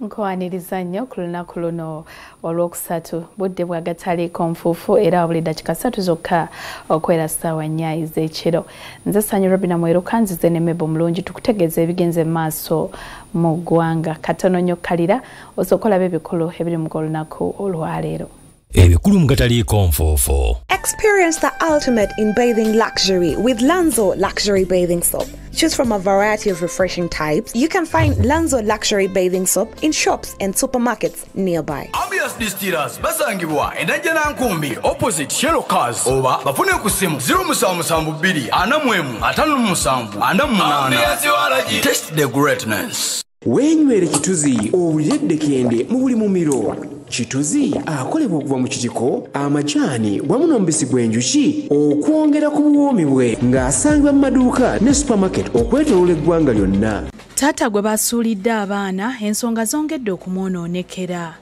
Nkwaniriza nnyo ku lunaku luno olwokusatu budde bwagataliiko nfuufu era buli dakika 3 zokka okwera ssaawa 4 ez'ekiro. Nze Sanyu Robina Mweruka nzize ne Mebo Mulungi tukutegeeza ebigenze maaso mu ggwanga. Katono nnyo kalira osokolaba ebikulu ebiri mu lunaku olwaleero. Ebikulu mu gataliiko nfuufu. Experience the ultimate in bathing luxury with Lanzo Luxury Bathing Soap. Choose from a variety of refreshing types. You can find Lanzo Luxury Bathing Soap in shops and supermarkets nearby. Ambias Distillers basangibwa endajja nankumbi opposite Shell Cars oba bafune ku simu 0772 457 Taste the greatness. Wenywere kituzi owulidde kende mu buli mumiro. Kituzi akolebwa okuva mu kitiko, amajani wamu n'omubisi gw'enjuki okwongera ku buwoomi bwe ng'asangibwa mu maduuka ne supermarket okwetooloola eggwanga lyonna. Taata gwe basuulidde abaana ensonga zongedde okumwonoonekera.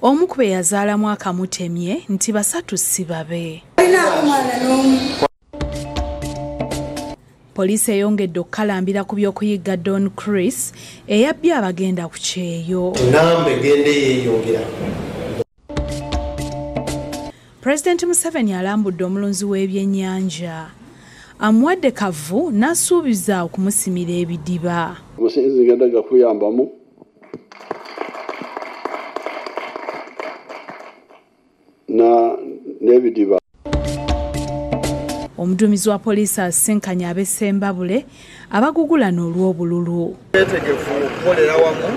Omu ku be yazaalamu akamutemye nti basatu si babe. Poliisi eyongedde okukalambira ku by'okuyigga Don Chris eyabbye abagenda ku kyeyo. President Museveni alambudde omulunzi w'ebyennyanja. Amuwadde kavu n'asuubiza okumusimira ebidiba. Omusinzi ngenda gakuyambamu n'ebidiba. Omuduumizi wa poliisi asisinkanye ab'Essembabule abagugulana olw'obululu. Beetegefu okukolera wamu.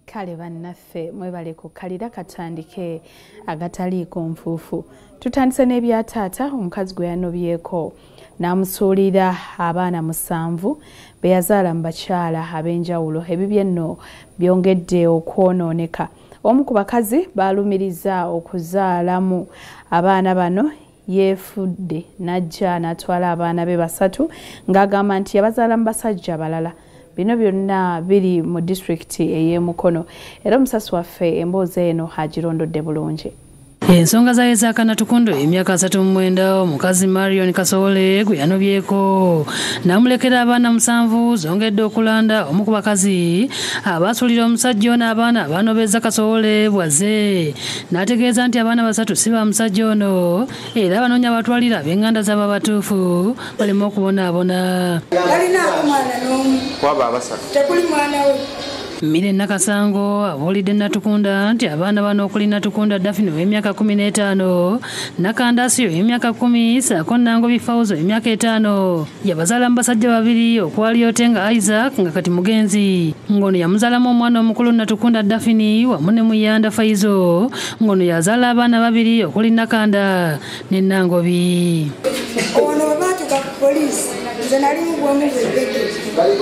Kale bannaffe mwebale kukalira katandike agataliiko nfuufu. Tutandise n'ebya taata omukazi gwe yanobyeko n'amusuulira abaana 7 be yazaala mu bakyala ab'enjawulo. Ebibye nno byongedde okwonooneka. Omu ku bakazi baalumiriza okuzaalamu abaana bano yeefudde n'ajja n'atwala abaana be 3 ng'agamba nti yabazaala mu basajja balala. Bino byonna biri mu disitulikiti ey'e Mukono. Era omusasi waffe emboozi eno agirondodde bulungi. Ensonga za Isaac Natukundo emyaka 39 omukazi Marion Kasole gwe yanobyeko n'amulekera abaana 7 zongedde okulanda. Omu ku bakazi abasuulira omusajja ono abaana abanobeza Kasole bwaze n'ategeeza nti abaana 3 si ba musajja ono era abanoonya abatwalira ab'enganda z'aba batuufu balema okubonaabona. Talina omwana n'omu Kwaba abasatu. Tekuli mwana we. Mmire Nakasango abuulidde Natukunda nti abaana bano okuli Natukunda Daphne w'emyaka 15, Nakandasio emyaka 10, saako Nangobi Fauzo emyaka 5 yabazaala mu basajja 2 okwali Otenga Isaac nga kati mugenzi. Ngono yamuzaalamu omwana omukulu Natukunda Daphne wamu ne Muyanda Faizo. Ngono yazaala abaana 2 okuli Nakanda ne Nangobi. Ono baatuka ku poliisi nze nali mu bwomu bw'eddege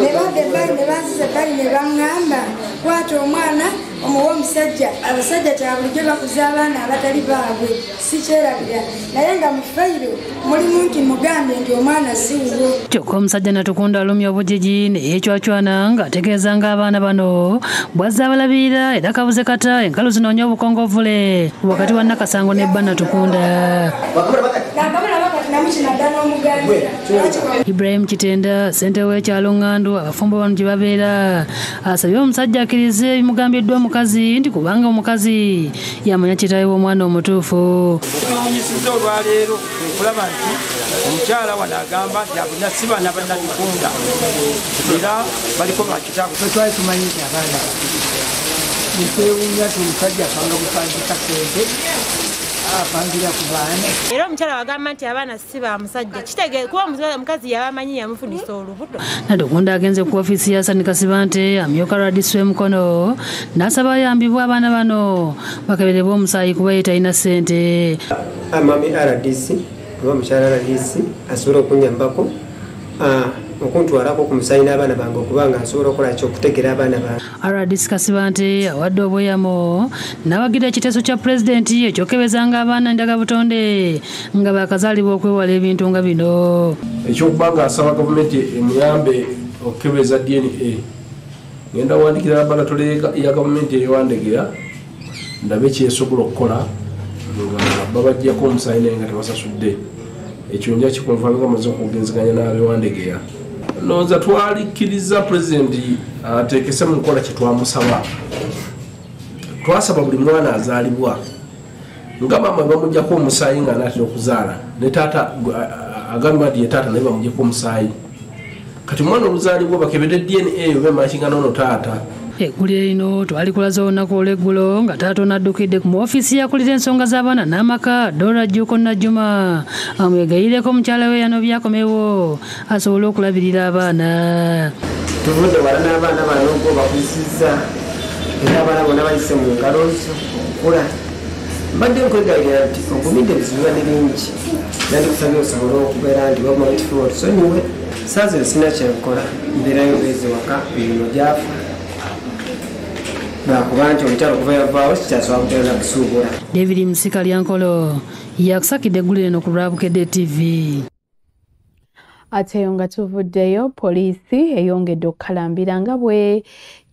ne badde bali ne banzize bali ne baŋŋamba kwata omwana omuwa omusajja. Abasajja kya bulijjo bakuza abaana abatali baabwe si kyerabira naye nga mu fayiro mulimu nti mugambe nti omwana si wuwo. Kyokka omusajja Natukunda alumya obujiji ne yeecwacwana ng'ategeeza ng'abaana bano bw'azze abalabirira era kabuze kata enkalu zinoonya obukongovule wakati wa Nakasango ne bba Natukunda. Ibrahim Kitenda ssente w'ekyalo Ngando abafumbo bano gye babeera asabye omusajja akkirize ebimugambiddwa omukazi nti kubanga omukazi yamanya kitaawe w'omwana omutuufu. Tunoonyesezza olwaleero okulaba nti omukyala wano agamba nti abona si baana ba Natukunda era baliko bakitaabwe. Twali tumanyi nti abaana nitwewuunya nti omusajja apanga bupandika ssente apangira ku baana. Era omukyala wagamba nti abaana si ba musajja kitegeeza kuba omukazi yabamanyi yamufunisa olubuto. Natukunda agenze ku ofiisi ya Sani Kasibante amyuka radisi w'Emukono n'asaba ayambibwa abaana bano bakaberebwa omusaayi kuba ye talina ssente. Amami RDC oba mukyala RDC asobola okunyambako okuntwalako ku musaayi n'abaana bange okubanga asobola okukola ky'okutegera abaana bange. RDC Kasibante awadde obweyamo n'awagira ekiteeso kya pulezidenti ekyokebezanga abaana ndagabutonde nga bakazaalibwa okwewala ebintu nga bino. Ekyokubanga asaba gavumenti emuyambe okukebeza DNA ngenda wandikira laboratoire ya gavumenti eyewandegera ndabe kyesobola okukola nga babajjako omusaayi naye nga tebasasudde ekyo nja kikunvaanga amaze okugenzeganya n'abewandegeya noza twalikkiriza pulezidenti ateekese mu nkola kyetwamusaba twasaba buli mwana azaalibwa nga maama bamuggyako omusaayi nga anaatera okuzaala ne taata agambibwa nti ye taata naye bamuggyeko omusaayi kati omwana oluzaalibwa bakebedde DNA eyo bemakinga n'ono taata eggulu erino twalikulaza olunaku olw'eggulo nga taata onaddukidde ku ofiisi yakulira ensonga z'abaana n'amaka Dora Jjuuko Najjuma amwegayireko mukyala we yanobyakomewo asobole okulabirira abaana tuvudde wala n'abaana bano bakuzizza era abaana bonna bayise mu ngalo zo okula mbadde nkwegayirira nti ogumidde ebizibu bibadde bingi nandikusabye osobole okubeera nti wamutifu otusonyiwe saazi esina kyenkola mbeerayo beezi waka bino gyafa lwakuba nti omukyalo kuva yavaawo kikyasobola kuteerera kusuubula. David Musika Lyankolo yakusakidde eggulu lino ku Lwabukedde TV. Ate nga tuvuddeyo poliisi eyongedde okukalambira nga bwe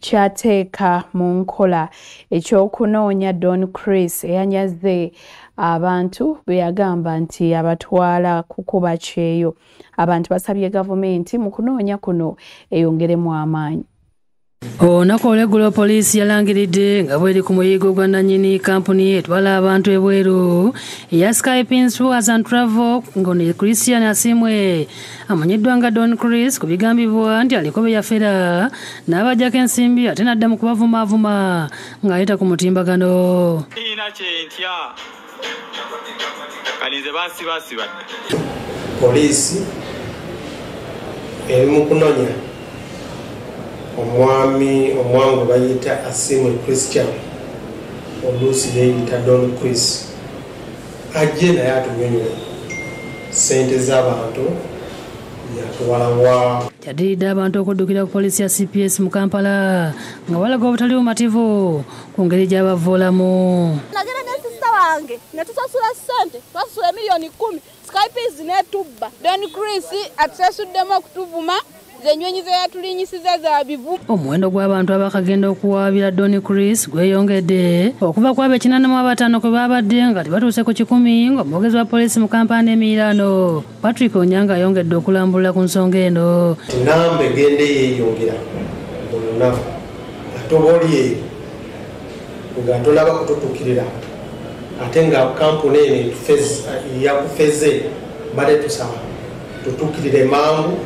kyateeka mu nkola ekyokunoonya Don Chris eyanyaze abantu be yagamba nti abatwala kukuba kyeyo. Abantu basabye gavumenti mu kunoonya kuno eyongeremu amaanyi. Olunaku olw'eggulo poliisi yalangiridde nga bw'eri ku muyigo gwa nannyini kampuni etwala abantu ebweru eya Skypins Tours and Travel ng'ono Christian Asimwe amanyiddwa nga Don Chris ku bigambibwa nti aliko be yafera n'abajjako ensimbi ate n'adda mu kubavumaavuma ng'ayita ku mutimbagano. Ina kyentya kalinze baasibasibadde poliisi eri mu kunoonya omwangu bayita Asimwe Christian oluusi yeeyita Don Chris ajje naye atunyonyola ssente z'abantu yatwalawa. Yaddiridde abantu okuddukira ku poliisi ya CPS mu Kampala nga balaga obutali bumativu ku ngeri gy'abavuulamu. Nagera ne sisita wange ne tusasula ssente twasasula $10,000 Skypins n'etubba. Don Chris atusasuddemu okutuvuma zenyonyi ze yatulinyisiza za bivu. Omuwendo gw'abantu abakagenda okuwaabira Don Chris gweyongedde okuva ku $845 kwe babadde nga tebatuuse ku 1,000 ng'omwogezi wa poliisi mu Kampala Emiraano Patrick Onyanga ayongedde okulambulira ku nsonga eno. Namba egende yeeyongera buli lunaku ate oba oli eyo nga tolaba kututuukirira ate nga kampuni eno yakufeze bale tusaba tutuukirire mangu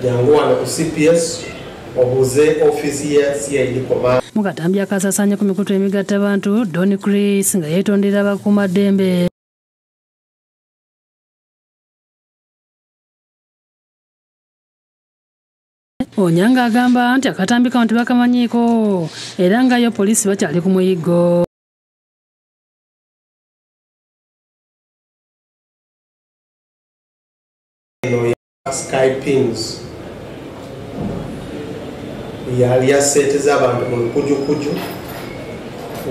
jangu wano ku CPS obuze ofiisi ya CID Command. Mu katambi akasasanya ku mikutu emigatta abantu Don Chris nga yeetondera abakuumaddembe. Onyanga agamba nti akatambi kano tebakamanyiiko era nga yo poliisi bakyali ku muyigo. Skypins yali yassente z'abantu mu lukujukuju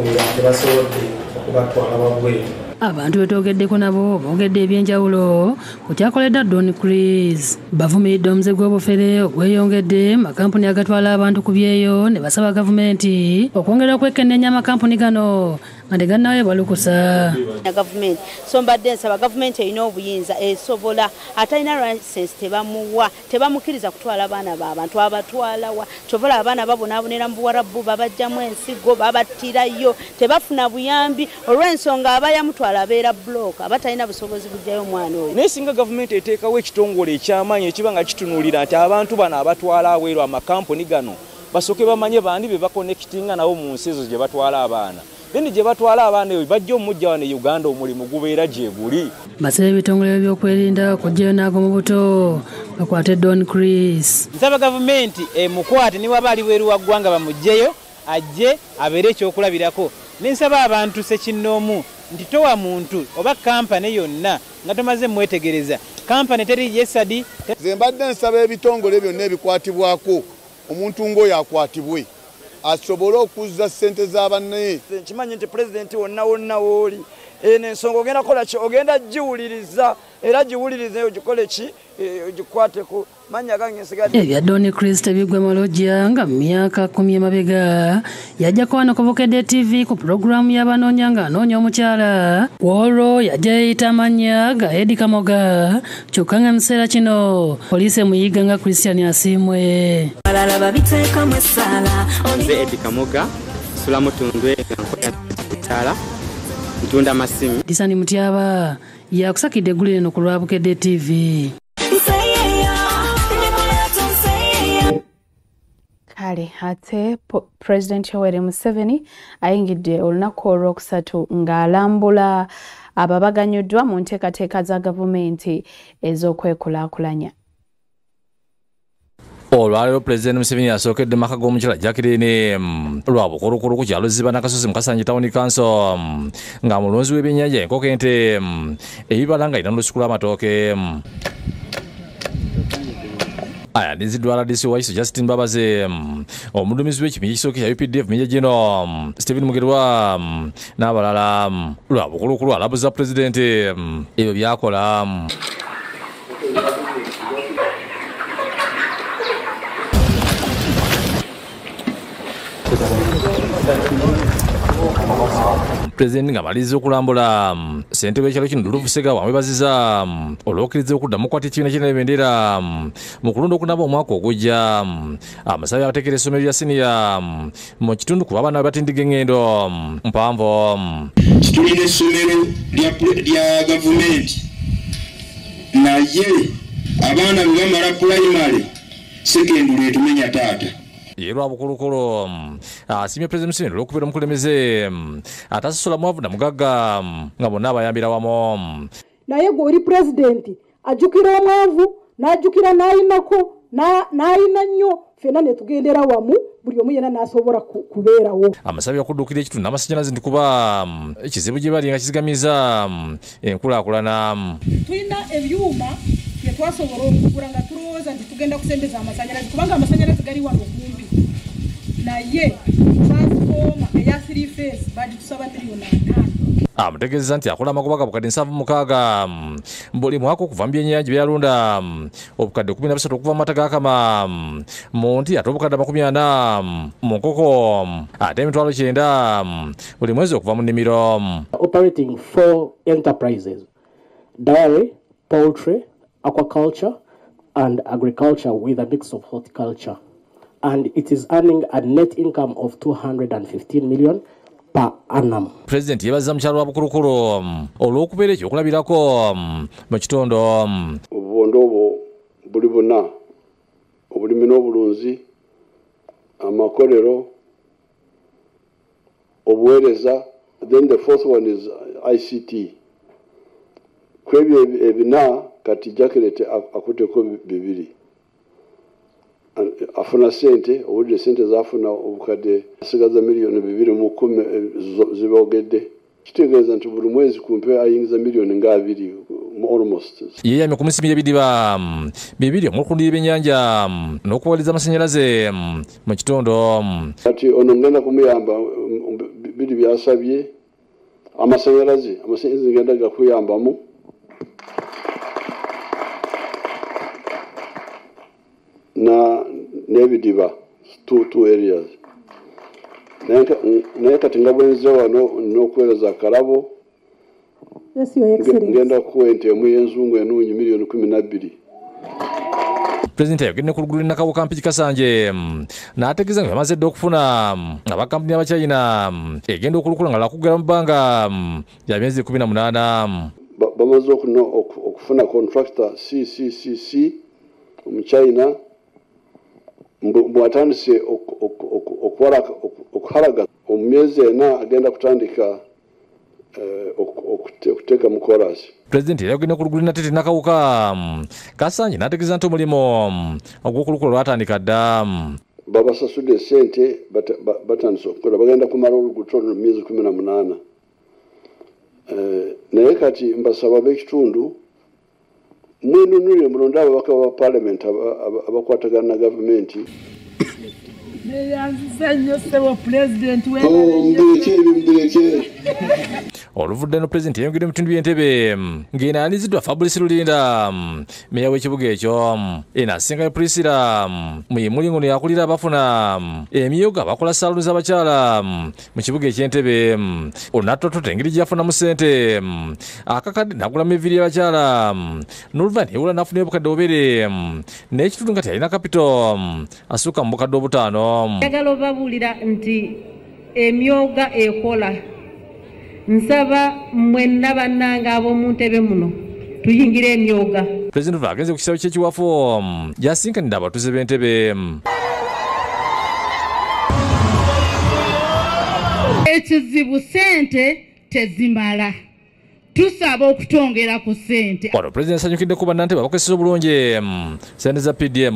nga tebasobodde okubatwala wabweru. Abantu betwogeddeko nabo boogedde ebyenjawulo ku kyakoledda Don Chris. Bavumiridde omuze gw'obufere ogweyongedde makampuni agatwala abantu ku byeyo ne basaba gavumenti okwongera okwekenneenya amakampuni gano nga tegannawe balukusa. Gavumenti so mbadde nsaba gavumenti erina obuyinza esobola atalina license tebamuwa tebamukkiriza kutwala abaana b'abantu abatwalawa kyobola abaana babonaabonera mu Buwarabu babajjamu ensigo babattirayo tebafuna buyambi olw'ensonga abayamutwala abeera block abatalina busobozi bujjayo omwana oyo. Naye singa gavumenti eteekawo ekitongole eky'amaanyi ekiba nga kitunuulira nti abantu bano abatwala aweeru amakampuni gano basooke bamanye bandi be bakonekitinga nabo mu nsi ezo gye batwala abaana. Then gye batwala abaana eyo bajja omujja wano e Uganda omulimu gubeera gye guli. Basaba ebitongole by'okwerinda kujjayo n'ag'omu buto bakwate Don Chris. Nsaba gavumenti mukwate ne waba ali weeru wa ggwanga bamugjeyo ajje abeere ekyokulabirako. Nensaba abantu sekinnoomu nti towa muntu oba kampani yonna nga tomaze mwetegereza kampani teri yesadi. Nze mbadde nsaba ebitongole byonna ebikwatibwako omuntu ng'oyo akwatibwe asobole okuzza ssente z'abanne. Nkimanyi nti pulezidenti wonna wooli eno ensonga ogenda kukola ki ogenda giwuliriza era giwulirize ogikole ki ogikwateko manya gange sigadde ebya Doni Christ bigwe Malojja nga myaka 10 emabega yajja kwana ku Bukedde TV ku programu y'abanoonya nga anoonya omukyala olwo yajja yeyita amannya ga Eddie Kamoga kyokka nga museera kino poliisi emuyiga nga Christian Asiimwe nze Eddie Kamoga sula mutundwe nkola ntunda masimu Disani Mutyaba yakusakidde eggulu lino ku lwa Bukedde TV. Kale ate President Yoweri Museveni ayingidde olunaku olwokusatu ng'alambula ababaganyuddwa mu nteekateeka za gavumenti ez'okwekulaakulanya. Olwaleero President Museveni asookedde maka g'omukyala Jacqueline lwa bukulukulu ku kyalo Ziba Nakasozi mu Kasanje Town Council nga mulunzi w'ebyennyanja enkoko ente ebibala nga irina olusuku lw'amatooke. Ayandiziddwa RDC Waiso Justin Babaze omuduumizi w'ekibiina ekisooka kya UPDF Meja General Stephen Mugerwa n'abalala lwa bukulukulu alabuza pulezidenti ebyo byakola. President nga maliza okulambula ssentebe w'ekyalo kino Lulufu Sega wamwebaziza olw'okkiriza okuddamu okukwata ekibiina ky'ebendera mu kulonda okunaba omwaka ogujja. Amasabye abateekera essomero lya siniya mu kitundu kuba abaana batindiga engendo mpanvu. Tulina essomero lya gavumenti naye abaana bwe bamala pulayimale sekendule etumenya taata. Lwa bukulukulu asiimye President Museveni olw'okubeera omukulembeze atasosola mwavu na mugagga nga bonna abayambira wamu. Naye gwe oli pulezidenti ajjukira omwavu n'ajjukira n'ayinako n'ayina nnyo ffenna ne tugendera wamu buli omu yenna n'asobola kubeerawo. Amasabye okuddukira ekitundu n'amasannyalaze nti kuba ekizibu gye bali nga kizigamiza enkulaakulana. Tulina ebyuma bye twasobola okugula nga tulowooza nti tugenda kusembeza amasannyalaze kubanga amasannyalaze gali wano kumpi. Naye transforma eya 3 phase bagitusaba miliyoni 5. Amutegeeza nti akola amagoba ga bukadde 76 buli mwaka okuva mu byennyanja bye yalunda obukadde 13 okuva mu mata ga Kama mu nti ate obukadde 40 mu nkoko ate emitwalo 9 buli mwezi okuva mu nnimiro. Operating 4 enterprises: dairy, poultry, aquaculture and agriculture with a mix of horticulture, and it is earning a net income of 215 million per annum. President yebaza mukyalo wa bukulukulu olw'okubeera ekyokulabirako mu kitundu. Obubondo obwo buli buna obulimi n'obulunzi, amakolero, obuweereza. Then the fourth one is ICT. Kwebyo ebina kati Jacqueline akuteko bibiri. Afuna sente obudde sente zafuna obukadde asigaza miliyoni 210 zibogedde. Kitegeeza nti buli mwezi kumpe ayingiza miliyoni nga 2 almost. Yeyamye ku misimu y'ebidiba bibiri omukundira ebyennyanja n'okuwaliza amasannyalaze mu kitundu. Kati ono ngenda kumuyamba biri byasabye amasannyalaze ngenda gakuyambamu. Na nebidiba two areas. Naye kati nga bwenze wano n'okuweereza akalabo. Yes, Your Excellency. Ngenda kuwa entemu y'enzungu enungi miliyoni 12. President yagenda ku lugulu Nakawo Kampiki Kasanje n'ategeeza nga bamaze dde okufuna abakampuni abachina egenda okulukula nga lakugera mu bbanga ya myezi 18. Bamaze okufuna contractor CCCC omuchina mwatandise okuharaga omu myezi ena agenda kutandika okuteeka mu korasi. President yagenda ku lugulu Natete Nakawuka Kasanje n'ategeeza nti omulimu ogw'okulukula lwatandika dda. Babasasudde sente batandise okukola bagenda kumala oluguudo mu myezi 18. Naye kati mbasaba ab'ekitundu mwenunulire mulonde ababaka ba parliament abakwatagana na gavumenti. oluvudde no pulezidenti yayongedde mu bitundu by'Entebbe ng'enaaniziddwa Fabrice Lulinda meya w'ekibuga ekyo eno asingayo Priscilla Muyimulingo ne yakulira abafuna emyooga abakola saaluuni z'abakyala mu kibuga eky'Entebbe olunattototo engeri gyafunamu ssente akakadde n'agulamu eviri y'abakyala n'oluvannyuma yewula n'afunayo obukadde bubiri n'ekitundu nga teyalina kapito asukka mu bukadde obutaano. Njagala obabuulira nti emyoga ekola nsaba mwenna bannange ab'omu Ntebbe muno tuyingire emyoga. Pulezidenti agenze ku kisaawe ky'ekiwafu yasinkanidde abatuuze b'Entebbe. Ekizibu ssente tezimala. Tusaba okutongera ku ssente. Wano Pulezidenti asanyukidde ku bannantebbe abakozesa obulungi ssente za PDM.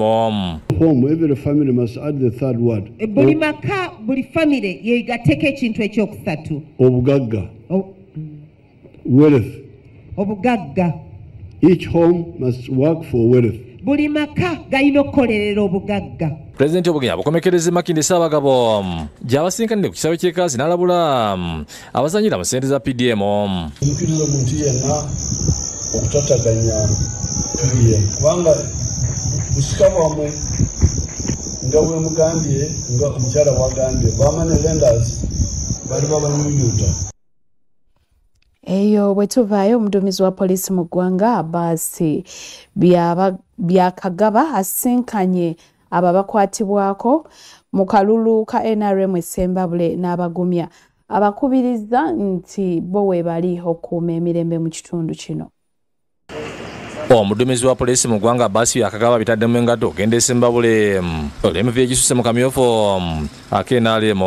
Home, every family must add the third word. Buli maka, buli family yeegatteko ekintu ekyokusatu. Obugagga. Wealth. Obugagga. Each home must work for wealth. Buli maka galina okukolerera obugagga. Pulezidenti Obugenyi abukomekereze Makinde Ssaabagabo gy'abasinkanidde ku kisaawe ky'ekaazi n'alabula abazanyira mu ssente za PDM. Nzikiriza omuntu yenna okutataganya PDM kubanga busika bwamwe nga bwe mugambye nga omukyala bwagambye bamane lenders bali babanyunyuta. Eyo bwe tuvaayo omuduumizi wa poliisi mu ggwanga Abbas Byakagaba asinkanye abo abakwatibwako mu kalulu ka NRM Sembabule n'abagumya abakubiriza nti bo weebali okuuma emirembe mu kitundu kino. Omuduumizi wa poliisi mu ggwanga Abbas Byakagaba bitaddemu engatto okugenda e Sembabule olw'emivu egisusse mu kamyufu ak'NRM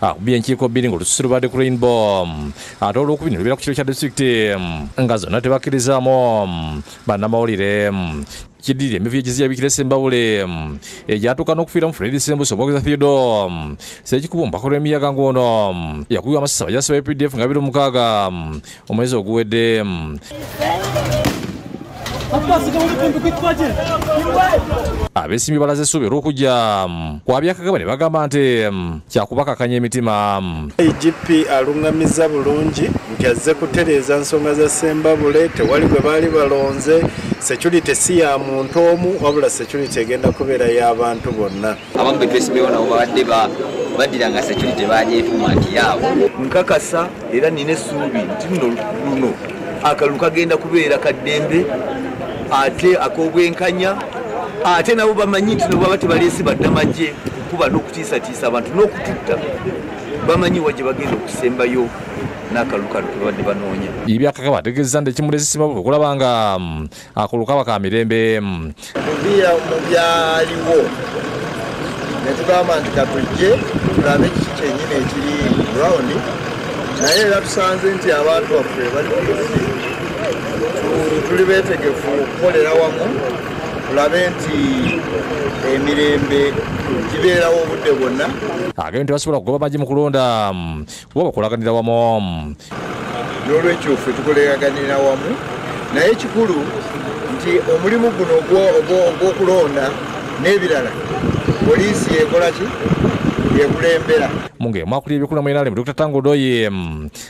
akubye enkiiko bbiri ng'olususu lubadde ku Rainbow ate olwokubiri lubeera ku kiro kya disitulikiti nga zonna tebakkirizaamu bannamawulire. Kiddirira emivu egiziyabikira Sembabule egyatuuka n'okufiira mu Fred Sembuso Obwogeza Theodore Ssekikubo omubaka olw'emiyaga ng'ono yakubibwa amasasi abajaasi ba UPDF nga 26 omwezi oguwedde. Abeesimbi balaze essuubi olw'okujja kwa Byakagaba ne bagamba nti kyakubakakanya emitima. IGP alungamiza bulungi nti azze kutereeza nsonga za Sembabule, tewali gwe baali balonze, security si ya muntu omu wabula security egenda kubeera y'abantu bonna. Abamu be twesimbewo nabo babadde baddira nga security bagyetuuma nti yaabo. Nkakasa era nina essuubi nti luno akalulu kagenda kubeera kaddembe ate ak'obwenkanya ate nabo bamanyi nti baba tebaleesi baddamagye kuba n'okutiisatiisa abantu n'okututta bamanyi wa gye bagenda okusembayo n'akalulu kano tebadde banoonya. Byakagaba ategeezezza nti ekimulesi Sembabule okulaba nga akalulu kaba ka mirembe. Mu byaliwo ne tugamba nti katujje tulabe kiki kyennyini ekiri ground naye era tusanze nti abantu baffe bali tuli beetegefu okukolera wamu tulabe nti emirembe gibeerawo obudde bwonna. Agambye nti basobola kugoba amagye mu kulonda kuba bakolaganira wamu. N'olwekyo ffe tukoleraganira wamu naye ekikulu nti omulimu guno ogw'okulonda n'ebirala poliisi yekola ki yekulembera. Munge mwakulira ebikula mu NRM Dr. Tango Doye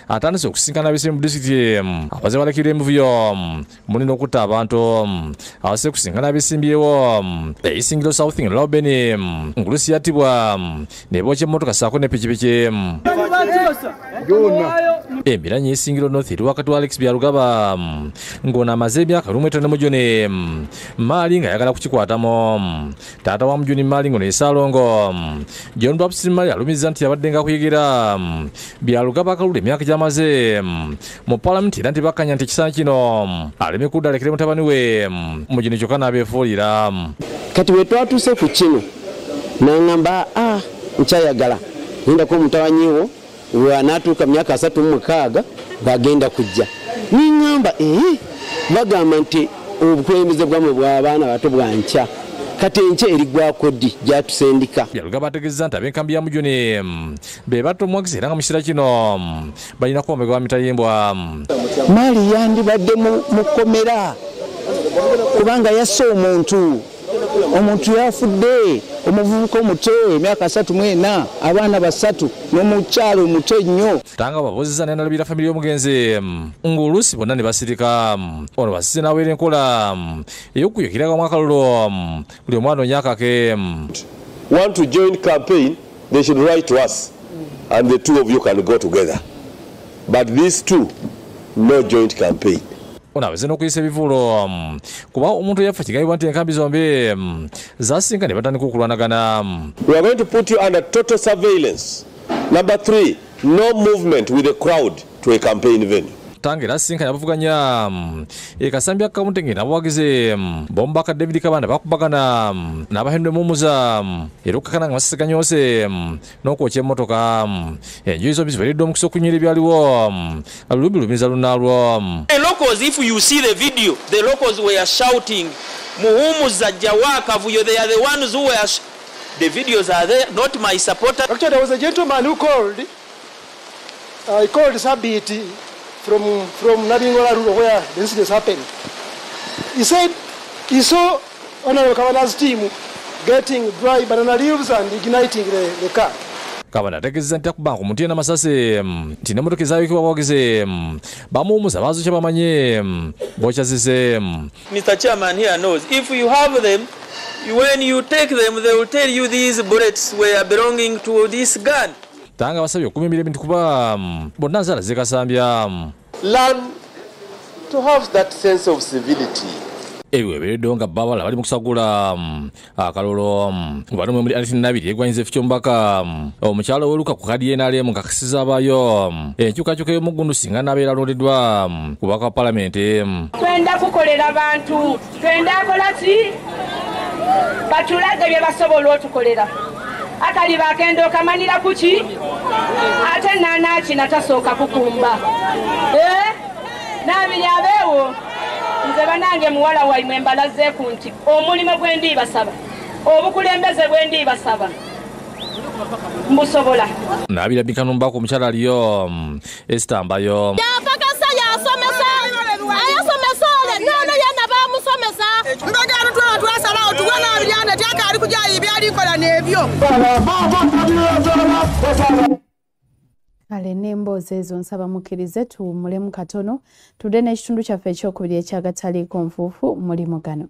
atandise okusinkana abeesimbye mu disitulikiti abaze balekirwa emivuyo munene okutta abantu abase kusinkana abeesimbyewo eisingiro Southing Lobeni ngulusi yattibwa nebokya emmotoka ssaako ne pikipiki. Embiranye y'esingiro North eri wakati wa Alex Byalugaba ng'ono amaze emyaka 1 mu Juni Maali ng'ayagala kukikwatamu. Taata wa Mujuni Maali ng'ono Esaalongo John Baptist Maali alumiriza nti yabadde nga kuyigira Byalugaba akalulu emyaka gy'amaze mu Paalamenti era nti bakkanya nti ekisaanyi kino aleme kudda alekere mutabani we Mujuni kyokka n'abeefuulira. Kati bwe twatuuse ku kino n'aŋŋamba nkyayagala ngendako omutabanyiwo wanaatuuka myaka 36 ng'agenda kujja niŋŋamba bagamba nti obukulembeze bwamwe bw'abaana bato bwa nkya kati enkya erigwako ddi gyatusendika. Byalugaba ategeezezza nti ab'enkambi ya Mujuni be batta omwagizi era nga mu kiseera kino balinako omega wa mitayimbwa. Maali yandibadde mu kkomera kubanga yasse omuntu omuntu yafudde omuvubuka omuto emyaka 34 abaana 3 n'omukyalo omuto nnyo tanga babozesa n'endabira family y'omugenzi ng'oluusi bonna ne basirika ono basise n'aweera enkola ey'okuyokeraga mwakalulu buli omwana onyakake want to join campaign they should write to us and the two of you can go together but these two no joint campaign ono aweze n'okuyisa ebivuulo kuba omuntu yafa kigambibwa nti enkambi zombi zasinga ne batandika okulwanagana. We are going to put you under total surveillance. Number 3, no movement with the crowd to a campaign venue. Tangera sinka yabuvuganya ekasambya kaunti ngina abawagize bombaka David Kabanda bakubagana n'abahendwe mumuza erukakana ngasisiganya ose n'okwokya emmotoka enjuyi zombi zibaridde omukisa okunyira ebyaliwo alulubi lumiza lunalwo. The locals, if you see the video, the locals were shouting muhumuza jawakavuyo. They are the ones who were the videos are there, not my supporter. Actually, there was a gentleman who called. He called Sabiti from Nabingola, where the incident happened. He said he saw Honorable Kavana's team getting dry banana leaves and igniting the car. Kabanda tegeza nti akubanka omuntu yena masase nti n'emmotoka ezaayokebwa bawagize bamuwumuza baazukya bamanye bokyazise. Mr. Chairman here knows if you have them, when you take them, they will tell you these bullets were belonging to this gun. Tanga basabye okumira ebintu kuba bonna nzala zikasambya. Learn to have that sense of civility. Ewe beredo nga babala bali mukusagula akalolo bano muri alisi nabiri egwanyize fichombaka omukyalo weruka ku kadi yenale mu kakisiza abayo enkyukakyuka y'omugundu singa nabeera loledwa kubaka parliament. Twenda kukolera abantu, twenda kola ki batulage bye basobola otukolera. Akali bakendo kamanira kuki ate nana kina tasooka kukumba nabiri abeewo nze banange muwala walimwe mbalaze ku nti omulimo gwendi basaba obukulembeze bwendi basaba mbusobola nabira bikanumba ku mukyala aliyo estambayo yapakasa yasomesa ayasomesa ole nono yana bamusomesa mbagano twasala otubona abyana tyaka ali kujayi byalikola nebyo. Ale n'emboozi ezo nsaba mukkirize tuwummulemu katono tudde n'ekitundu kyaffe ekyokubiri ekyagataliiko nfuufu mulimu gano.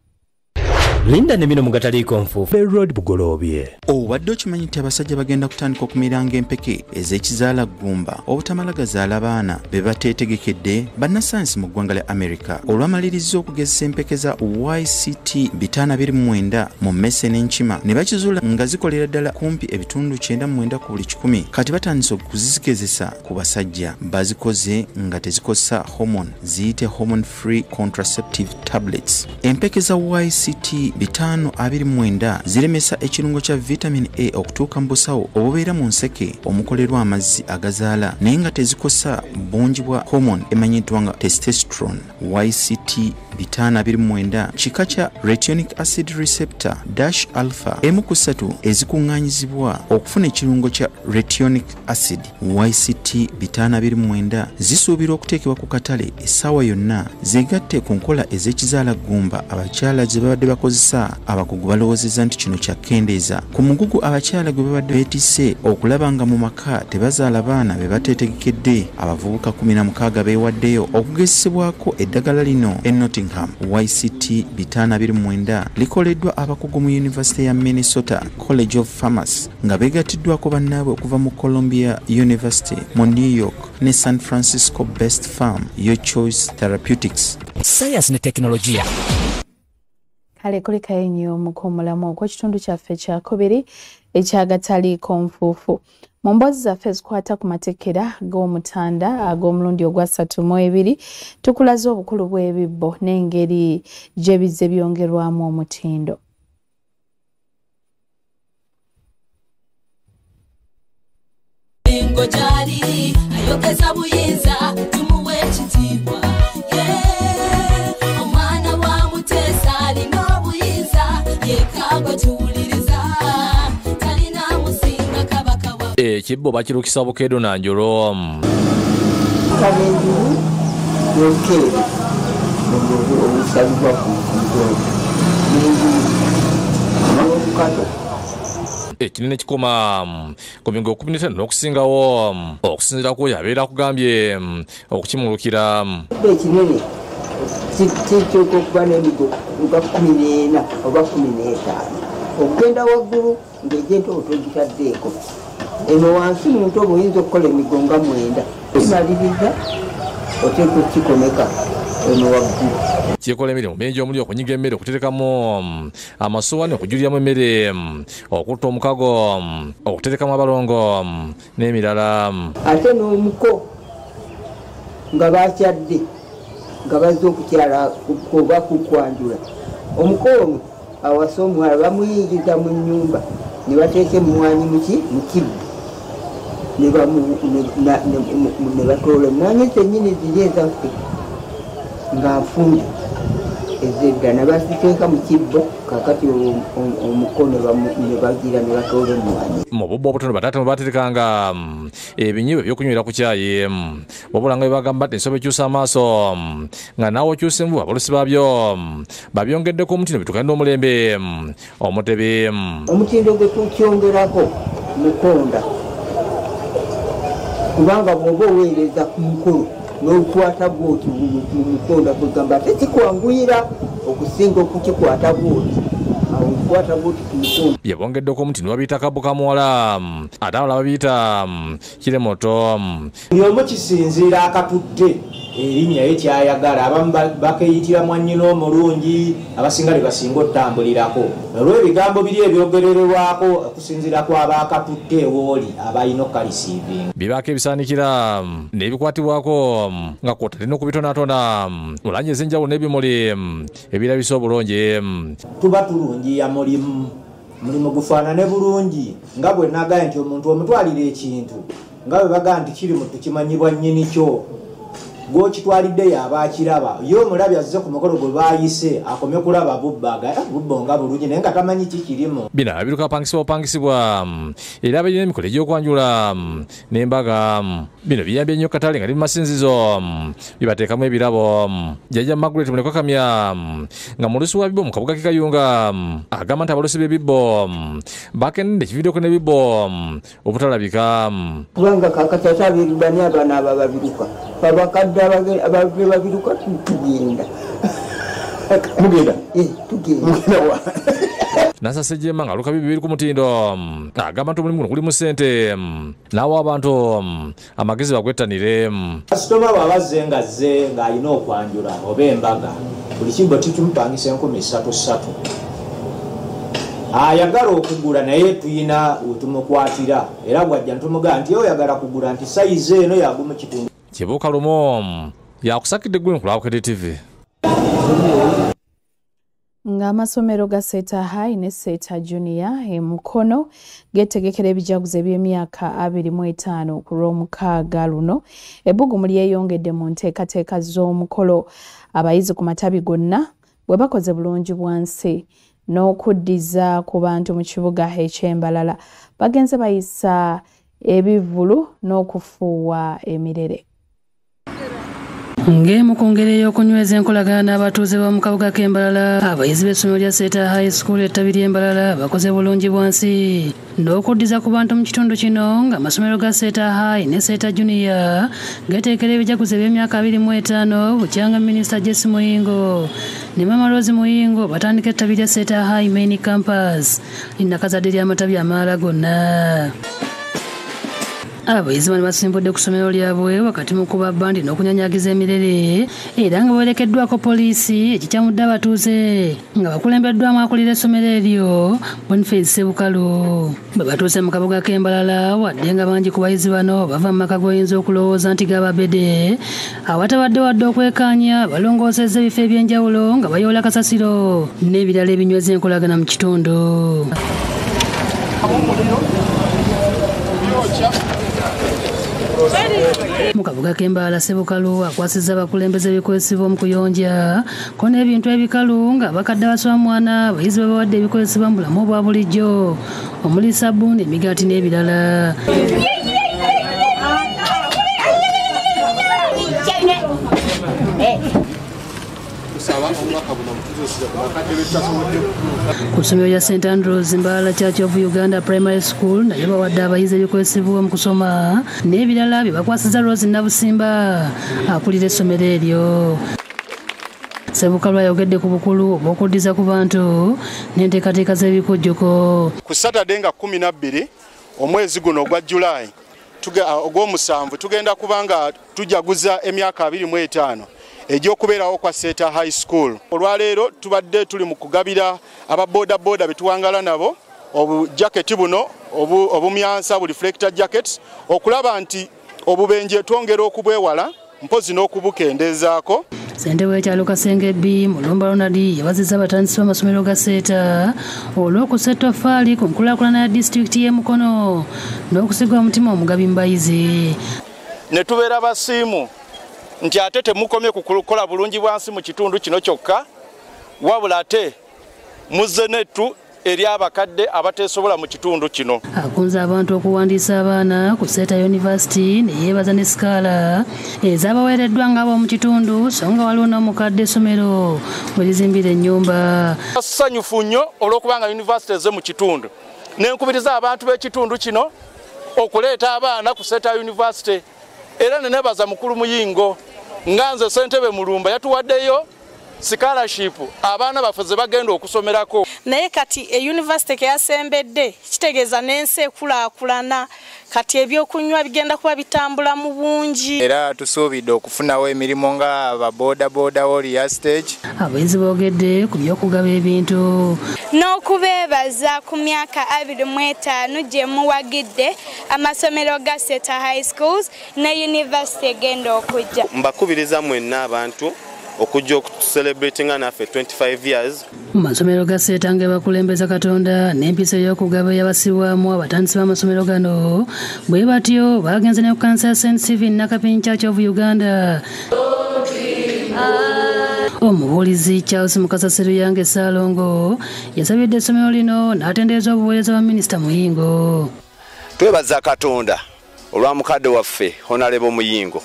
Linda ne bino mugataliiko nfuufu road bugolobye. Obadde okimanyi nti abasajja bagenda kutandika okumiranga empeke ez'ekizaala ggumba obutamala gazaala baana be bateetegekedde bannasayansi mu ggwanga lya Amerika olwamaliriza okugezesa empeke za YCT 529 mu mmese n'enkima ne bakizuula nga zikolera ddala kumpi ebitundu 99 ku buli 100 kati batandise okuzigezesa ku basajja bazikoze nga tezikosa hormone ziyite hormone free contraceptive tablets. Empeke za YCT 529 ziremesa ekirungo kya vitamin A okutuuka mu busawo obubeera mu nseke omukolerwa amazzi agazaala naye nga tezikosa bungi bwa hormone emanyiddwa nga testosterone. YCT 529 kika kya retionic acid receptor -alpha emu ku 3 ezikuŋŋaanyizibwa okufuna ekirungo kya retionic acid. YCT 529 zisuubira okuteekebwa ku katale essaawa yonna zeegatte ku nkola ez'ekizaala ggumba abakyala ze babadde bakozesa abakugu balowoozezza nti kino kyakendeeza ku mugugu abakyala gwe babadde beetisse okulaba nga mu maka tebazaala baana be bateetegekedde. Abavubuka 16 beewaddeyo okugezesebwako eddagala lino e Nottingham. YCT 529 likoleddwa abakugu mu University ya Minnesota College of Pharmacy nga beegatiddwako bannaabwe okuva mu Columbia University mu New York ne San Francisco Best Farm Your Choice Therapeutics. Science ne teknolojia kale kulikayo nnyo mukuumulamu ogw'ekitundu kyaffe ekyakubiri ekyagataliiko nfuufu. Mu mboozi zaffe zikwata ku matekera g'omutanda ag'omulundi ogwa 32 tukulaze obukulu bw'ebibbo n'engeri gye bizze byongerwamu omutindo. ayogeza buyinza tumuwe ekitiibwa omwana wa Muteesa alina obuyinza yekaago tuwuliriza talina musinga kabaka wa ekibbo bakirukisa bukeedo nanjolo kabenjuru yokeere obusalibwa ku mugongo n'enjuru mukato ekinene kikoma ku migo 15 n'okusingawo okusinziira ku yabeera akugambye okukimulukira ekinene kikyuka okuba n'emigo nga 14 oba 15 okugenda waggulu ng'egyentooto gitaddeeko eno wansi mu ntobo oyinza okukola emigo nga 9 kimaliriza oteeka okukikomeka eno waggulu kyekola emirimu mingi omuli okunyiga emmere okuterekamu amasowaani okujuliramu emmere okutta omukago okuterekamu abalongo n'emirala ate n'omuko nga bakyadde nga bazze okukyala oba kukwanjula omuko omwo awasa omwala bamuyingiza mu nnyumba ne bateeka emmwanyi mu kibbo ne batoola emmwanyi zennyini ziri ezaffe nga nfunde ezedda ne baziteeka mu kibbo kakati omuko ne bagira ne batoola emmwanyi mu bubbo obutono bataata mwe baterekanga ebinyibo ebyokunywera ku kyayi wabula nga bebagamba nti ensobe ekyusa amaaso nga naawe okyusa envu abolusi baabyo babyongeddeko omutindo bitukane n'omulembe omutebe omutindo gwe tukyongerako mukonda kubanga bw'oba oweereza ku mukolo n'olukwata bwoti mu mukonda kwegamba ate kikwanguyira okusinga okukikwata bwoti awo olukwata bwoti ku mukonda yabongeddeko omutindo babiyita kabukamuwala ate abalala babiyita kiremoto buli omu kisinziira akatudde erinnya ye kyayagala abamu bakeyitira mwannyina omulungi abasinga ne basinga otambulirako olw'ebigambo biri ebyogererwako okusinziira kwaba akatudde ewooli abalina okalisiivinga bibaako ebisaanikira n'ebikwatibwako nga kwotadde n'okubitonaatona mu langi ez'enjawulo n'ebimuli ebirabisa obulungi tuba tulungiya mulimu gufaanane bulungi nga bwe nagaye nti omuntu omutwalira ekintu nga bwe bagaa nti kiri mu tukimanyibwa nnyini-kyo gwokitwalidde yaba akiraba ye omulabi azze ku mukolo gwe baayise akomye kulaba bubbo nga bulungi naye nga tamanyi kikirimu bino abiruka apangisibwa era abalina emikolo egy'okwanjula n'embaga bino biyambye ennyo katale nga limumasinzizo bibateekamu ebirabo jjajja Margaret Mulekwakamya nga mulusi wa bibbo mu kabuga k'Ekayunga agamba nti abalosi b'ebibbo bakendedde ekividdeko n'ebibbo obutalabika kubanga kakati abirirwani abaana abo ababiruka babakadde ababbe babiruka tugenda nasasejjema nga luka bibiri ku mutindo agamba nti omulimu guno gulimu ssente n'awa abantu amagezi bagwettanire kasitoma bw'abazze ng'azze ng'alina okwanjula oba embaga buli kibbo tikimupangisa 3,300 ayagala okugula naye tuyina wetumukwatira era bwajja ntumugaa nti oyagala kugula nti sayizi eno yagumu kitundu kibuuka lumu yakusakidde eggulu ku Lwabukete TV ng'amasomero ga Seeta High ne Seeta Junior Mukono getegekera ebijaguzo by'emyaka 25 ku Lwomukaaga luno ebbugumu lyeyongedde mu nteekateeka z'omukolo abayizi ku matabi gonna bwe bakoze bulungi bwansi n'okuddiza ku bantu mu kibuga eky'Embalala bagenze bayisa ebivulu n'okufuuwa emirere ng'emu ku ngeri ey'okunyweza enkolagana n'abatuuze b'omu kabuga k'Embalala abayizi b'essomero lya Seeta High School ettabi ly'Embalala bakoze bulungi bwansi n'okuddiza ku bantu mu kitundu kino ng'amasomero ga Seeta High ne Seeta Junior geteekera ebijaguzo by'emyaka 25 bukyanga Minisita Jesse Muyingo ne Mama Rose Muyingo batandika ettabi lya Seeta High Main Campus linnakazadde ly'amatabi amalala gonna abayizi bano basimbudde ku ssomero lyabwe wakati mu kuba bandi n'okunyanyagiza emirere era nga bolekeddwako poliisi ekikyamudde abatuuze nga bakulembeddwamu akulira essomero eryo Boniface Sebukalu bwe batuuse mu kabuga k'Embalala wadde nga bangi ku bayizi bano bava mu maka g'oyinza okulowooza nti gababede awatabadde wadde okwekaanya balongoosezza ebifo eby'enjawulo nga bayoola kasasiro n'ebirala ebinyweza enkolagana mu kitundu mu kabuga k'Embalala Sebukalu akwasizza abakulembeze ebikozesebwa mu kuyonja ko n'ebintu ebikalu nga abakadde basoma mwana abayizi babawadde ebikozesebwa mu bulamu obwa bulijjo omuli sabbuuni emigaati n'ebirala tusaba omwaka guno mutuzisiza ku bakadde betutasobodde ku ssomero lya St Andrews Mbala Church of Uganda Primary School naye bawadde abayizi ebikozesebwa mu kusoma n'ebirala bye bakwasiza Rose Nabusimba akulira essomero eryo. Sebukalwa yayogedde ku bukulu obw'okuddiza ku bantu n'enteekateeka z'ebikujjuko. Ku Saturday nga 12 omwezi guno ogwa July ogw'omusanvu tugenda kubanga tujaguza emyaka 25 egy'okubeerawo kwa Seta High School. Olwaleero tubadde tuli mu kugabira ababodaboda betuwangala nabo obujaketi buno obumyansa bu reflector jackets okulaba nti obubenje twongera okubwewala mpozi n'okubukendeezaako. Ssentebe w'ekyalo Kasenge B Mulumba Ronald yabazizza abatandisi b'amasomero ga Seta olw'okussa ettoffaali ku nkulaakulana ya disitulikiti y'e Mukono n'okusigwa omutima omugabi mbayizi. Ne tubeera basiimu nti ate temukomye ku kukola bulungi bwansi mu kitundu kino kyokka wabula ate muzze nettu eri abakadde abateesobola mu kitundu kino. Akunze abantu okuwandiisa abaana ku Seta University ne yeebaza ne sikaala ezaabaweereddwa ng'ab'omu kitundu so nga waliwo n'omukadde essomero we lizimbira ennyumba. Ssanyufu nnyo olw'okubanga yunivasite eze mu kitundu n'enkubiriza abantu b'ekitundu kino okuleeta abaana ku Seta University era ne nebaza mukulu Muyingo nga nze Ssentebe Mulumba yatuwaddeyo scholarship abaana baffe ze bagenda okusomerako. Naye kati university ke yasembedde kitegeeza n'ensi ekulaakulana kati ebyokunywa bigenda kuba bitambula mu bungi. Era tusuubidde okufunawo emirimu nga ababodaboda Warrior Stage. Abayizi boogedde ku by'okugaba ebintu n'okubeebaza ku myaka 25 gye muwagidde amasomero ga Seta High Schools ne university egenda okujja. Mbakubiriza mwenna abantu okujja okucelebratinga naffe 25 years. Mu masomero ga Seta nga bakulembeza Katonda n'empisa y'okugaba yabasibwamu abatandisi b'amasomero gano bwe batyo bagenze ne ku kanisa ya St Stephen Nakapini Church of Uganda. Omubuulizi Charles Mukasa Seruyange Ssalongo yasabidde essomero lino n'atendereza obuweereza bwa Minisita Muyingo. Twebaza Katonda olwa mukadde waffe Honorable Muyingo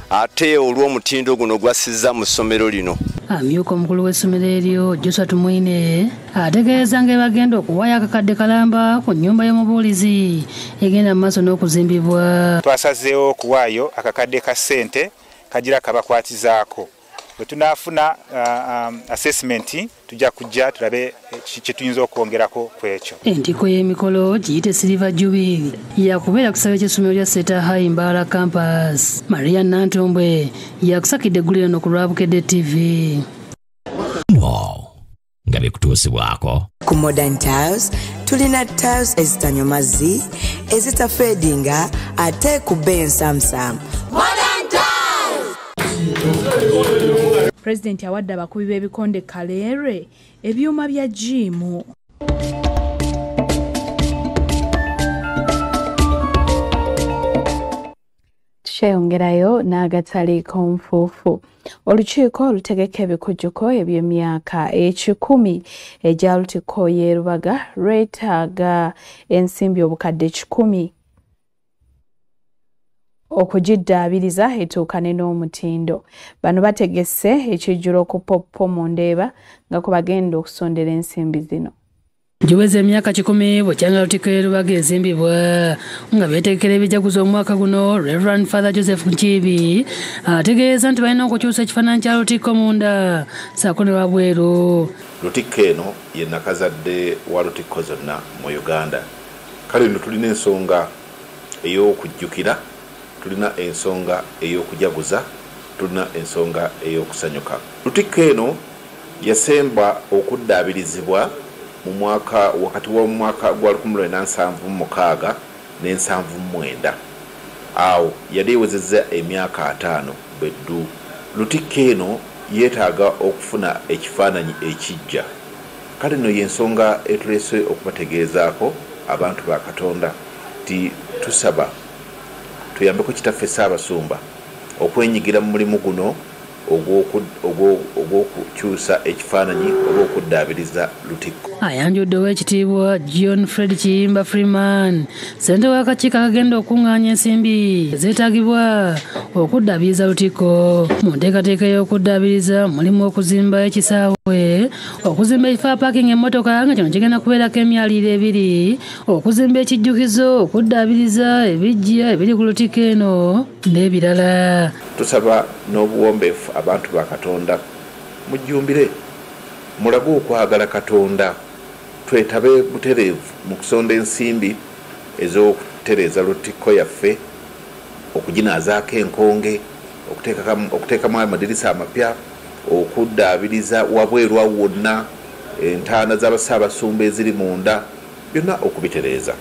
ate olw'omutindo guno gwasizza mu ssomero lino. Amyuka omukulu w'essomero eryo Joseph Mwine ategeeza nga bagenda okuwaayo akakadde kalamba ku nnyumba y'omubuulizi egenda mu maaso n'okuzimbibwa. Twasazeewo okuwaayo akakadde ka ssente kagira kabakwatizaako. Bwe tunaafuna assessment tujja kujja tulabe kye tuyinza okwongerako ku ekyo. Entiko y'emikolo giyite Silver Jubilee yakubeera ku kisaawe ky'essomero lya Seta High Mbala Campus. Maria Nantombwe yakusakidde eggulire no ku Lwabukedde TV. Nga bikutuusibwako ku Modern Tiles tulina tiles ezitanywa mazzi ezitafeedinga ate ku bensamsam. Modern Tiles. President awadde abakubi b'ebikonde Kaleere ebyuma bya jiimu. Tukyeyongerayo n'agatale k'Onfuufu. Olukiiko olutegeka ebikujjuko eby'emyaka 10 egya Lutikko y'e Lubaga lwetaaga ensimbi obukadde 10 okugiddaabiriza etuukane n'omutindo. Bano bategese ekijjulo ku Poppo mu Ndeeba nga ku bagenda okusondera ensimbi zino. Giweze emyaka 10 bwekyanga Lutikko y'e Lubaga ezimbibwa nga beetegekera ebijaguzo omwaka guno. Reverend Father Joseph Nkibi ategeeza nti balina okukyusa ekifaananyi kya Lutikko munda saako ne wabweru. Lutikko eno ye nakazadde wa Lutikko zonna mu Uganda. Kale nno tulina ensonga ey'okujjukira, tulina ensonga ey'okujaguza, tulina ensonga ey'okusanyuka. Lutikko eno yasemba okuddaabirizibwa mu mwaka wakati wa mwaka gwa 1976 ne 79. Awo yali ewezezza emyaka 5 beddu. Lutikko eno yeetaaga okufuna ekifaananyi ekijja. Kale nno y'ensonga etuleese okubategeezaako abantu ba Katonda ti tusaba tuyambeko kitaffe Ssaabasumba okwenyigira mu mulimu guno ogw'okukyusa ekifaananyi oba okuddaabiriza Lutikko. Ayanjudde ow'ekitiibwa John Fred Kiyimba Freeman ssente w'akakiiko akagenda okuŋŋaanya ensimbi ezeetaagibwa okuddaabiriza Lutikko. Mu nteekateeka y'okuddaabiriza mulimu okuzimba ekisaawe, okuzimba ekifo paakingi emmotoka nga kino kigenda kubeerako emyaliriro 2, okuzimba ekijjukizo, okuddaabiriza ebijja ebiri ku Lutikko eno n'ebirala. Tusaba n'obuwombeefu abantu ba Katonda mujjumbire mulage okwagala Katonda, twetabe butereevu mu kusonda ensimbi ez'okutereeza Lutikko yaffe, okuginaazaako enkonge, okuteekamu amadirisa amapya, okuddaabiriza wabweru awo wonna, entaana z'abasaabasumba eziri munda, byonna okubitereeza.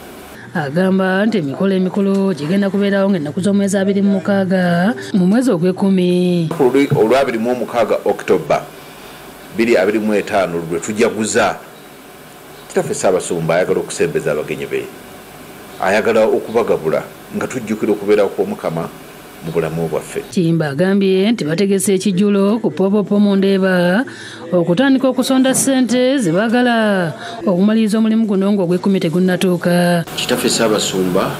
Agamba nti emikolo emikulu gigenda kubeerawo ng'ennaku z'omwezi 26 mu mwezi ogw'Ekumi. Olwa 26 October 2025 lwe tujaguza. Kitaffe Ssaabasumba ayagala okusembeza abagenyi be, ayagala okubagabula nga tujjukira okubeerawo kw'Omukama mu bulamu bwaffe. Kiyimba agambye nti bategese ekijjulo ku Popopo mu Ndeeba okutandika okusonda ssente ze baagala okumaliriza omulimu guno ng'ogw'Ekumi tegunnatuuka. Kitaffe Ssaabasumba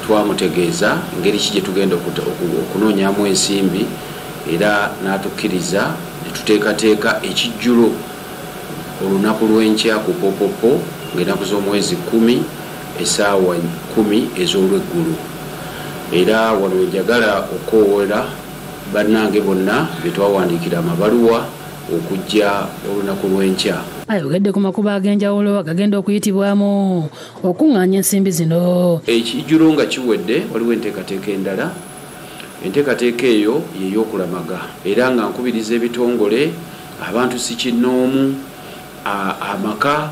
twamutegeeza engeri ki gye tugenda okunoonyamu ensimbi, era n'atukkiriza ne tuteekateeka ekijjulo olunaku lw'enkya ku Popopo ng'ennaku z'omwezi 10 essaawa 10 ez'olweggulu. Era wano njagala okuwola bannange bonna be twawandiikira amabaluwa okujja olunaku lw'enkya. Ayogedde ku makubo ag'enjawulo agagenda okuyitibwamu okuŋŋaanya ensimbi zino. Ekijjulo nga kiwedde waliwo enteekateeka endala. Enteekateeka eyo y'ey'okulamaga, era nga nkubiriza ebitongole, abantu si kinnoomu, amaka,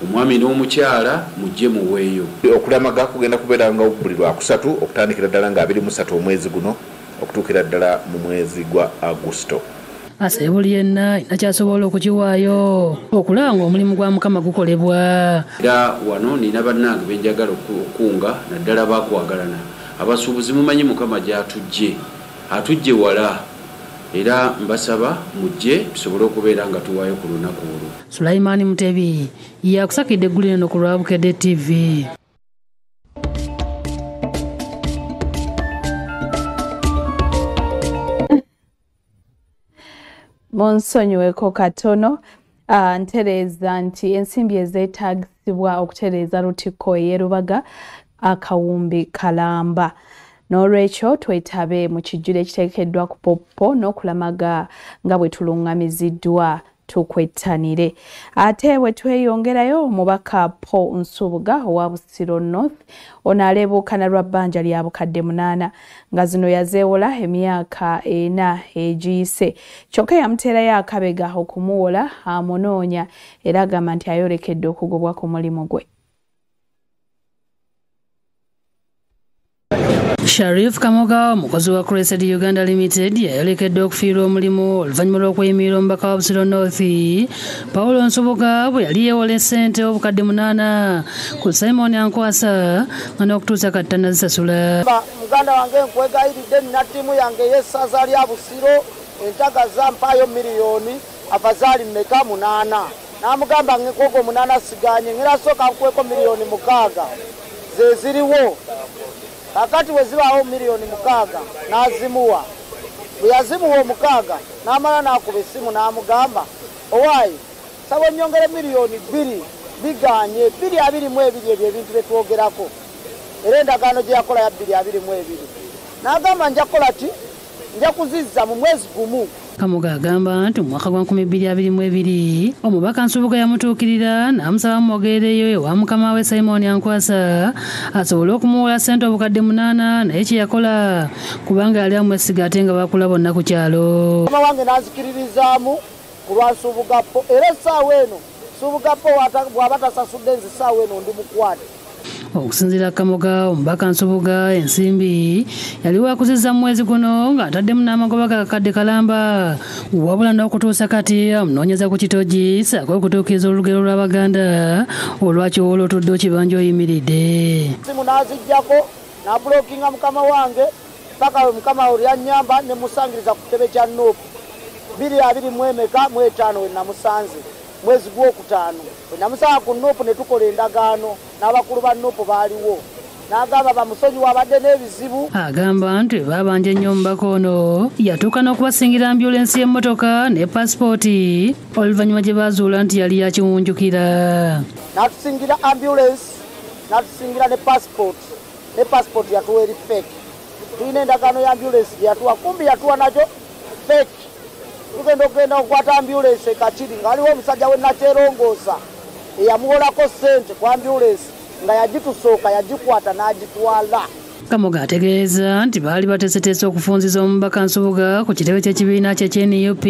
omwami n'omukyala mujje muweeyo. Okulamaga kugenda kubeera nga buli Lwakusatu okutandikira ddala nga 23 omwezi guno okutuukira ddala mu mwezi gwa Agusto. Asabye buli yenna inakyasobola okukiwaayo okulaba ng'omulimu gwa Mukama gukolebwa. Era wano nina bannange be njagala okukunga naddala bakwagalana. Abasuubuzi mumanyi Mukama gy'atujje, atujje wala. Era mbasaba mujje tusobole okubeera nga tuwaayo ku lunaku olwo. Sulaiman Mutebi yakusakidde eggulu lino ku Lwabukedde TV. Monsonyiweko katono ntereeza nti ensimbi ezeetagisibwa okutereeza Lutikko ey'e Rubaga akawumbi kalamba. N'olwekyo twetabe mu kijjulo ekiteekeddwa ku Popopo n'okulamaga nga bwe tulungamizidwa tukwettanire. Ate bwe tweyongerayo omubaka Paul Nsubuga owa Busiro North ono aleebuuka na lwa bbanja lya bukadde 8 nga zino yazeewola emyaka 4 egiyise. Kyokka yamuteerayo akabega okumuwola amunoonya era agamba nti ayolekedde okugobwa ku mulimu gwe. Sharif Kamoga omukozi wa Crescent Uganda Limited yayolekedde okufiirwa omulimu oluvannyuma lw'okweyimirira omubaka wa Busiro North Paulo Nsubuga bwe yali yeewola essente obukadde 8 ku Simon Ankwasa nga n'okutuusa kati tannazisasula. Muganda wange nkwegayiridde nina ttiimu yange ey'essaza lya Busiro entagaza mpaayo miliyoni abazaali mmeka 8 n'amugamba ng'ekwogo 8 siganye ngera sooka nkweko miliyoni 6 ze ziriwo. Kakati wezibaawo miliyoni 6 n'azimuwa. Bwe yazimuwa 6 n'amala n'akuba essimu n'amugamba owaayi saba nnyongere miliyoni 2 biganye 222 ebyo ebintu bye twogerako. Era endagaano gye yakola ya 222. N'agamba nja kukola ki? Nja kuzizza mu mwezi gumu. Kamoga agamba nti mu mwaka gwa 2022 omubaka Nsubuga yamutuukirira n'amusaba mwogereyo ewa mukama we Simon Ankwasa asobole okumuwola ssente obukadde 8 naye kye yakola kubanga yali amwesiga ate nga bakula bonna ku kyalo. Mama wange n'azikiririzaamu ku lwa Nsubuga po era essaawa eno Nsubuga po bw'aba tasasudde nze essaawa eno ndi mukwate. Okusinziira Kamoga omubaka Nsubuga ensimbi yali wakuzizza mu mwezi guno ng'ataddemu n'amagoba kakadde kalamba wabula n'okutuusa kati amunoonyeza ku kitogi ssaako okutuukiriza olugero lw'Abaganda olwakyowola otudde okibanja oyimiridde. Simu n'aziggyako n'abulookinga mukama wange paka mukama oli anyamba ne musangiriza ku ttebe kya Nuupu 2025 we namusanze mwezi gw'okutaano we namusanga ku Nuupu ne tukola endagaano n'abakulu ba Nuupu baaliwo n'agamba bamusonyiwa abadde n'ebizibu. Agamba nti babanja ennyumba kono yatuuka n'okubasingira ambulensi y'emmotoka ne paasipooti oluvannyuma gye baazuula nti yali yakiwunjukira. N'atusingira ambulensi n'atusingira ne paasipooti yatuwa eri fake. Tulina endagaano ya ambulensi gye yatuwa kumbi yatuwa nakyo fake. Tugenda okukwata ambulensi e Kakiri ng'aliwo omusajja we Nakyerongoosa eyamuwolako ssente ku ambulensi nga yagitusooka yagikwata n'agitwala. Kamoga ategeeza nti baali bateeseteese okufunziza omubaka Nsubuga ku kitebe ky'ekibiina kye NUP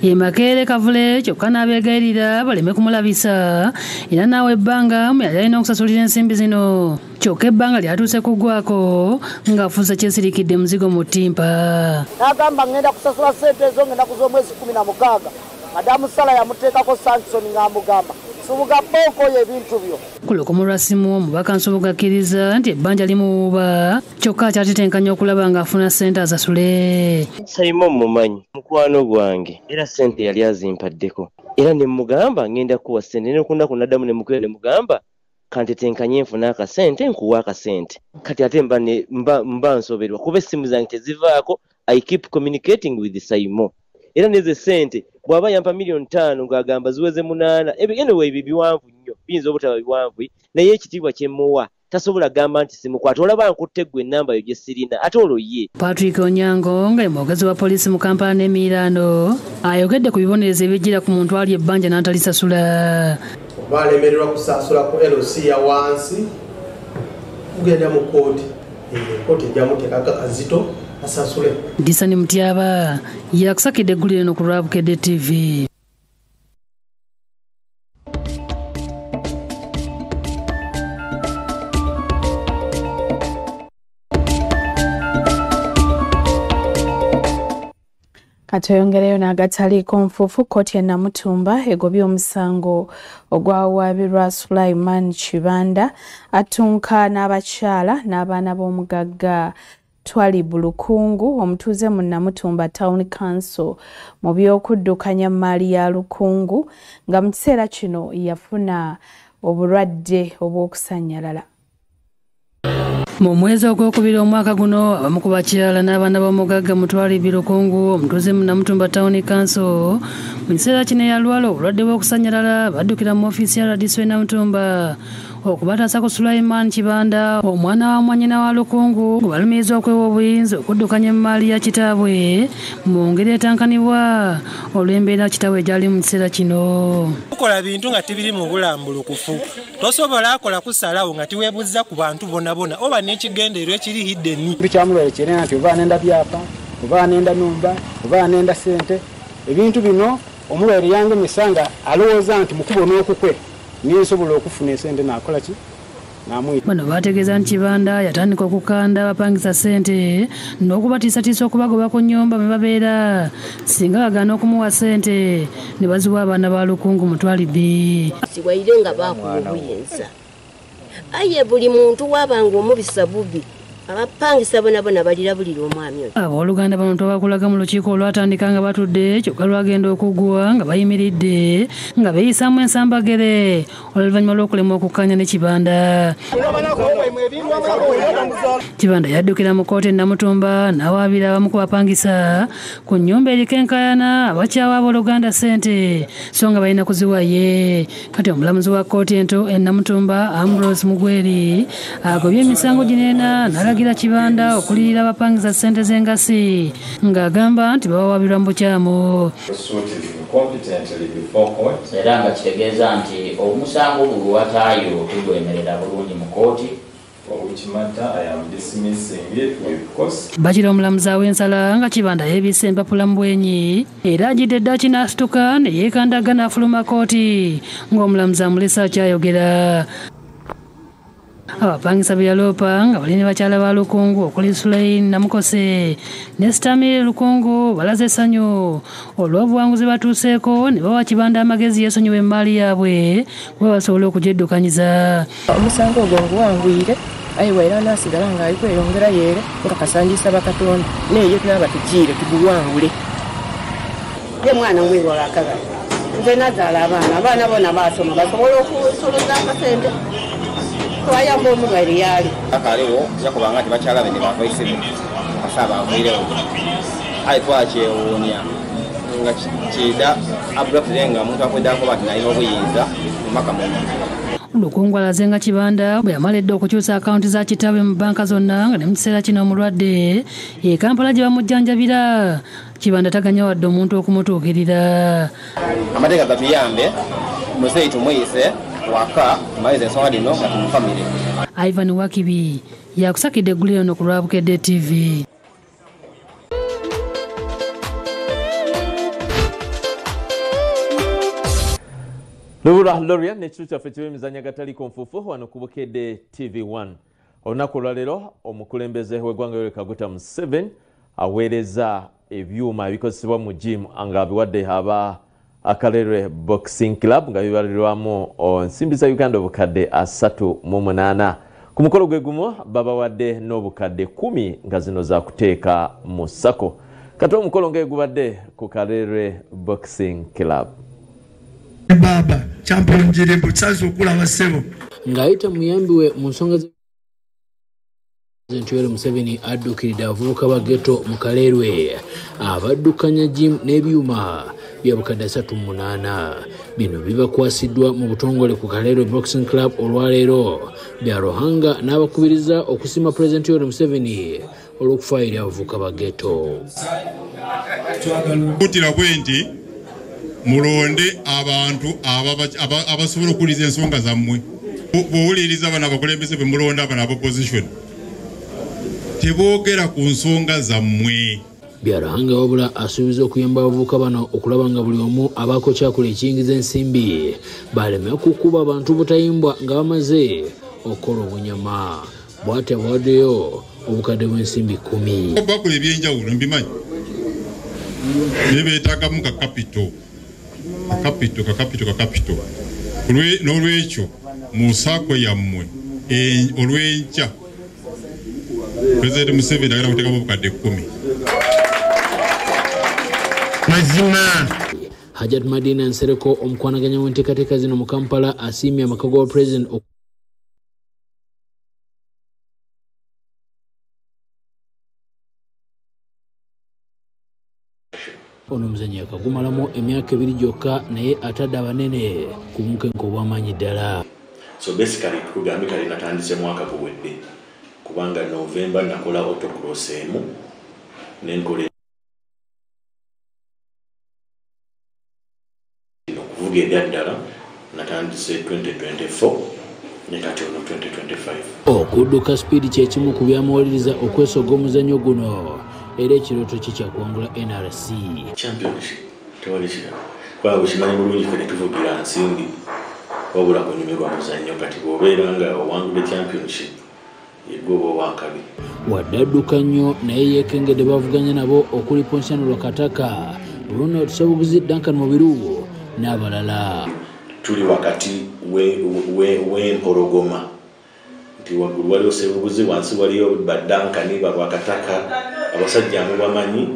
ye Makeere Kavule kyokka n'abeegayirira baleme kumulabisa era naawe ebbanga mu yali alina okusasulira ensimbi zino kyokka ebbanga lyatuuse kuggwako ng'afuuse kyesirikidde muzigo mu ttimpa. N'agamba ngenda kusasula ssente ezo ngenda kuz'omwezi 16. Madamu Sala yamuteekako Sansoni ng'amugamba Nsubuga bonko y'ebintu byo. Ku lukumu lwa simu omubaka Nsubuga akkiriza nti ebbanja limuwuuba kyokka akyatetenkanya okulaba ng'afuna ssente asasule. Simon mumanyi mukwano gwange era ssente yali azimpaddeko era ne mugamba ngenda kuwa ssente nekunda kunaddamu ne mukwera ne mugamba kantetenkanye nfuna akasente nkuwa akasente kati ate mba nsoberwa kuba essimu zange tezivaako. I keep communicating with Simon era neze ssente bw'aba yampa $5,000,000 ng'agamba ziweze 8 ebigendo we biwanvu nnyo biyinza obutaba biwanvu naye ekitiibwa kyemuwa tasobola gamba nti simukwata olaba nkutte gwe ennamba yo gye sirina ate olwo ye. Patrick Onyango nga mwogezi wa poliisi mu Kampala n'Emirano ayogedde ku bibonerezo ebijjira ku muntu ali ebbanja n'atalisasula. Oba alemererwa kusasula ku LC ya wansi kugenda mu kooti kooti ejjamuteekako akazito asasule. Disani Mutyaba yakusakidde eggulire eno ku Lwabukedde TV. Katoyongereyo n'agataliiko nfuufu kkooti e Namutumba egobye omusango ogwawaabirwa Sulaiman Kibanda atunka n'abakyala n'abaana b'omugagga Twalibu Lukungu omutuuze mu Namutumba Town Council mu by'okuddukanya maali ya Lukungu nga mu kiseera kino yafuna obulwadde obw'okusannyalala. Mu mwezi ogwokubiri omwaka guno abamu ku bakyala n'abaana b'omugagga Twalibu Lukungu omutuuze mu Namutumba Town Council mu kiseera kino yalwala obulwadde bw'okusannyalala baddukira mu ofiisi ya Radiso e Namutumba okubataasa ku Sulaiman Kibanda omwana wa mwannyina wa Lukungu gwe balumiriza okwewa obuyinza okuddukanya emaali ya kitaabwe mu ngeri etankanibwa olw'embeera kitaabwe egyali mu kiseera kino. Tukola bintu nga tibiri mu bulambulukufu tosobola akola kusalawo nga tiweebuuza ku bantu bonna oba n'ekigendeerwa ekiri hiddeni. Bikyamulwekera nti oba nenda byapa oba nenda numba oba nenda ssente ebintu bino omulwaire yangemesa nga alowooza nti mukubo n'okukwe nisobola okufuna esente nakola ki namwita. Bano bategeeza nti Kibanda yatandika okukanda abapangisa ssente n'okubatiisatiisa okubagoba ku nnyumba mwe babeera singa bagaana okumuwa ssente ne baziwa abaana ba Lukungu mu Twalibu. Siwaire nga baakuwa obuyinza aye buli muntu wabanga omubisa bubi abapangisa bona balirabulira omwami oyo. Abooluganda bano twabakulaga mu lukiiko olwatandika nga batudde kyokka lwagenda okuggwa nga bayimiridde nga beeyisaamu ensambagere oluvannyuma lw'okulemwa okukkanya ne Kibanda. Kibanda yaddukira mu kkooti e Namutumba n'awaabira abamu ku bapangisa ku nnyumba eriko enkaayana abakyawa abooluganda ssente so nga balina kuziwa ye. Kati omulamuzi wa kkooti ento e Namutumba Ambrose Mugweri agobye emisango ginena n'alagira Kibanda okuliyira abapangisa ssente z'engasi ng'agamba nti bawawaabirwa mu bukyamu. Era nga kitegeeza nti omusango gulwataayo tugwemerera bulungi mu kkooti. Bakira omulamuzi aw'ensala nga Kibanda yeebisse empapula mu bwenyi era agidde eddaaki n'asituka ne yeekandaga n'afuluma kkooti ng'omulamuzi amulese akyayogera. Abapangisa be yaloopa nga bali ne bakyala ba Lukungu okuli Sulain Namukose ne Stamire Lukungu balaze essanyu olw'obuwanguzi batuuseeko ne bawa Kibanda amagezi yeesonyiwa emaali yaabwe we basobole okugyeddukanyiriza. Omusango ogwo nguwanguyire ayiwa era nasigala ng'ali kweyongera yeere nga kasangisa bakatonda neeyo tunaba tukiire tuguwangule ye mwana omwezi olwakagala nze nazaala abaana bona basoma basobola okusoloza akasente twayamba omulwaire yaali akaliwo yakubanga nti bakyalabe ne bavaisimu kasaba amwirewo ayi twakyewuunya nga kida abulafire nga omuntu akwedako bati nalina obuyinza mumaka mumuntu Lukungwalaze nga Kibanda bwe yamaledde okukyusa akaunti za kitaabwe mu banka zonna nga ne mu kiseera kino omulwadde ye Kampala gye bamujjanjabira. Kibanda taganya wadde omuntu okumutuukirira. Amateeka gatuyambe muzeeyi tumuyise waka tumalize ensonga dino nga tumufamire. Ivan Wakibi yakusakidde eggulire ono ku Lwabukedde TV. Lubula Lorian nekitu kyaffe ky'emizannyo agataliko nfuufu wano ku Bukedde TV1. Olunaku olwaleero omukulembeze w'eggwanga Yoweri Kaguta Museveni aweereza ebyuma ebikozesebwa mu gym nga abiwadde aba Akalere Boxing Club nga bibalirwamu nsimbi za Uganda obukadde 38. Ku mukolo gwe gumu babawadde n'obukadde 10 nga zino za kuteeka mu ssako. Kati omukolo ng'egubadde ku Akalere Boxing Club. Baba champion jirimbu tsazo kula basebo ngaita muyambiwe mu nsonga Yoweri Museveni addukirira abavubuka ba ghetto mu Kalerwe abaddukanya gym n'ebyuma byabukadde 38. Bino bibakwasiddwa mu butongole ku Kalerwe Boxing Club olwaleero byarohanga n'abakubiriza okusima President Yoweri Museveni olw'okufaayirira abavubuka ba ghetto. Kutira bwenti mulonde abantu abasobola okuwuliriza ensonga zammwe. Bw'owuliriza abana abakulembeze be mulonda abana ab'opposition teboogera ku nsonga zammwe. Byarahanga wabula asuubiza okuyamba abavubuka bano okulaba nga buli omu abaako kyakola ekiyingiza ensimbi baleme kukuba abantu butayimbwa nga bamaze okukola obunyama. Bw'atyo abawaddeyo obukadde bw'ensimbi 10. Bakola ebyenjawulo mbimanyi ne beetaagamu kakapito n'olwekyo mu nsaako yammwe olw'enkya President Museveni agenda kuteekamu obukadde 10. Mazima Hajat Madina Nsereko omukwanaganya w'enteekateeka zino mu Kampala asiimye amaka ga President ono omuzannyo yakagumalamu emyaka 2 gyokka naye atadde abanene ku bunkenke obw'amaanyi ddala. So basically tukugambe kale natandise mwaka guwedde kubanga November nakola autocross emu nenkola okuvuga eddala natandise 2024 ne kati ono 2025. Okudduka speed kyekimu ku byamawuliriza okwesoga omuzannyo guno era ekirooto kye kyakuwangula NRC championship tewalishira kwa bushimani bulungi fene tuvugira nsimbi wabula kunyumirwa muzannyo kati bw'obeera nga owangula championship yegobo wakabi wadadduka nnyo naye yeekengedde bavuganya nabo okuli Ponsiano Lwakataka Ronald Sebuguzi Duncan Mubiru n'abalala. Tuli wakati w'empologoma nti waggulu waliwo Sebuguzi wansi waliyo Duncan Lwakataka abasajja abo bamanyi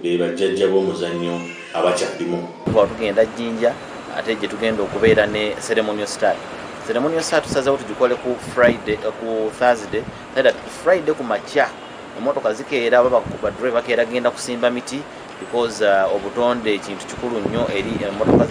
be bajjajja b'omuzannyo abakyalimu. Tugenda Jinja ate gye tugenda okubeera ne ceremonial start. Ceremonial start tusazeewo tugikole ku Thursday that Friday ku makya emmotoka zikeera ba driver keera genda kusimba miti because obutonde ekintu kikulu nnyo eri emmotoka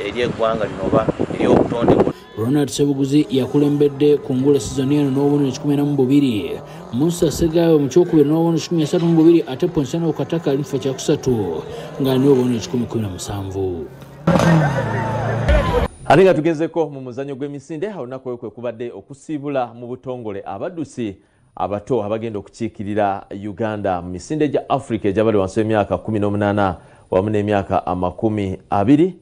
eri eggwanga lino oba eri obutonde. Ronald Sebuguzi yakulembedde ku ngula season eno n'obubonero 12, Musa Segawe mu kyokubiri n'obubonero 13 ate Ponsiano Lwakataka ali mu kifo kyakusatu nga alina obubonero 17. Ate nga tugezeko mu muzannyo gw'emisinde olunaku olwo kwe kubadde okusiibula mu butongole abaddusi abato abagenda okukiikirira Uganda mu misinde gya Africa egyabali wansi w'emyaka 18 wamu n'emyaka 20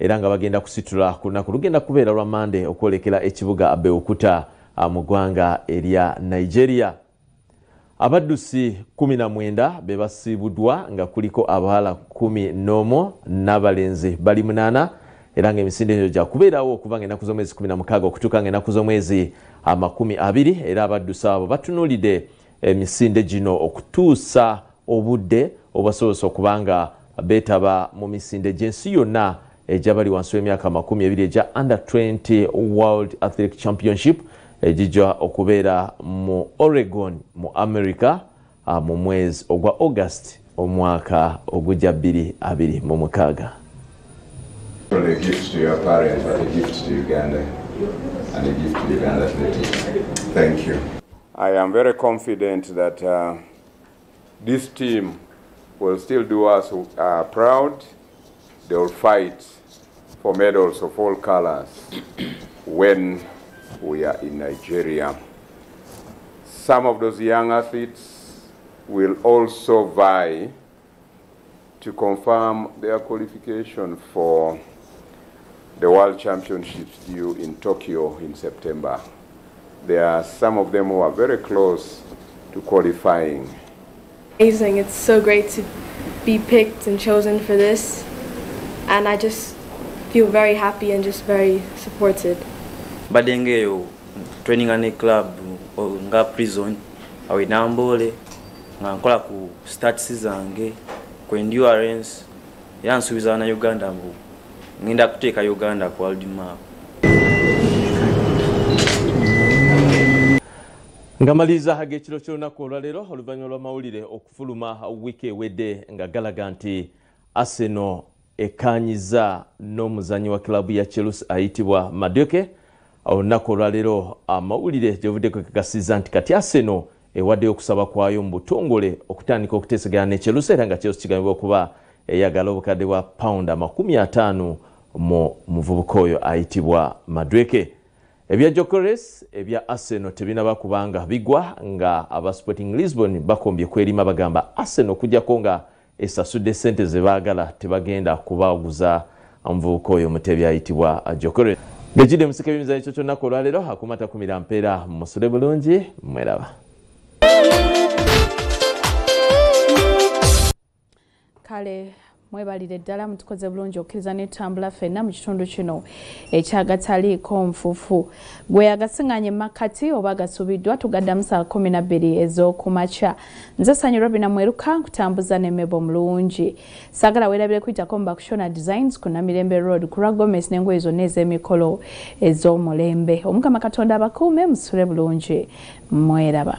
era nga bagenda kusitula ku lunaku lugenda kubeera lwa Monday okwolekera ekibuga Abeokuta mu ggwanga erya Nigeria. Abaddusi 19 be basiibuddwa nga kuliko abawala 11 n'abalenzi bali 8 era ng'emisinde egyo gya kubeerawo okuva ng'ennaku z'omwezi 16 okutuuka ng'ennaku z'omwezi 20 era abaddusi abo batunuulidde emisinde gino okutuusa obudde obasobose okubanga beetaba mu misinde gy'ensi yonna egyabali wansi w'emyaka 20 egya Under 20 World Athletic Championship egijja okubeera mu Oregon mu America mu mwezi ogwa August omwaka ogujja 2026. A gift to your parents, but a gift to Uganda and a gift to Uganda athletics. Thank you. I am very confident that this team will still do us proud. They will fight for medals of all colors when we are in Nigeria. Some of those young athletes will also vie to confirm their qualification for the World Championships due in Tokyo in September. There are some of them who are very close to qualifying. Amazing. It's so great to be picked and chosen for this, and I just feel very happy and just very supported. Badengeyo training ane club nga prison awe nambole nga nkola ku stats zange ku endurance yansubiza na Uganda mbu ngenda kuteeka Uganda ku world map. Ngamaliza hagekiro ky'olunaku olwaleero oluvannyuma lw'amawulire okufuluma wiiki ewedde nga galaga nti Arsenal ekanyiza n'omuzannyi wa kilabu ya Chelsea ayitibwa Madueke. Olunaku olwaleero amawulire gyevuddeko gagasiza nti kati Arsenal ewaddeyo okusaba kwayo mu butongole okutandika okuteesegana ne Chelsea era nga Chelsea kigambibwa okuba eyagala obukadde bwa pound 50 mu muvubuka oyo ayitibwa Madueke. Ebya Gyökeres ebya Arsenal tebinaba kubanga bigwa nga aba Sporting Lisbon bakombye kwerima bagamba Arsenal kujjako nga esasudde ssente ze baagala tebagenda kubaguza omuvubuka oyo mutebi ayitibwa Gyökeres. Ngejide musike bimizanyo ekyo kyonna olwaleero akumata kumira mpeera musule bulungi mweraba. Kale mwebalire ddala mutukoze bulungi okkiriza n'etambula ffenna mu kitundu kino ekyagataliiko nfufu gwe yagasiŋŋanye makkati oba gasubiddwa tugaddamu saa 12 ez'okumakya. Nze Sanyu Robina Mweruka nkutambuza n'emmebo mulungi. Saagala weerabire kuyitako mu Bakushona Designs ku Namirembe Road ku lwa Gomez n'engoye zonna ez'emikolo ez'omulembe. Omukama Katonda abakuume musule bulungi mweraba.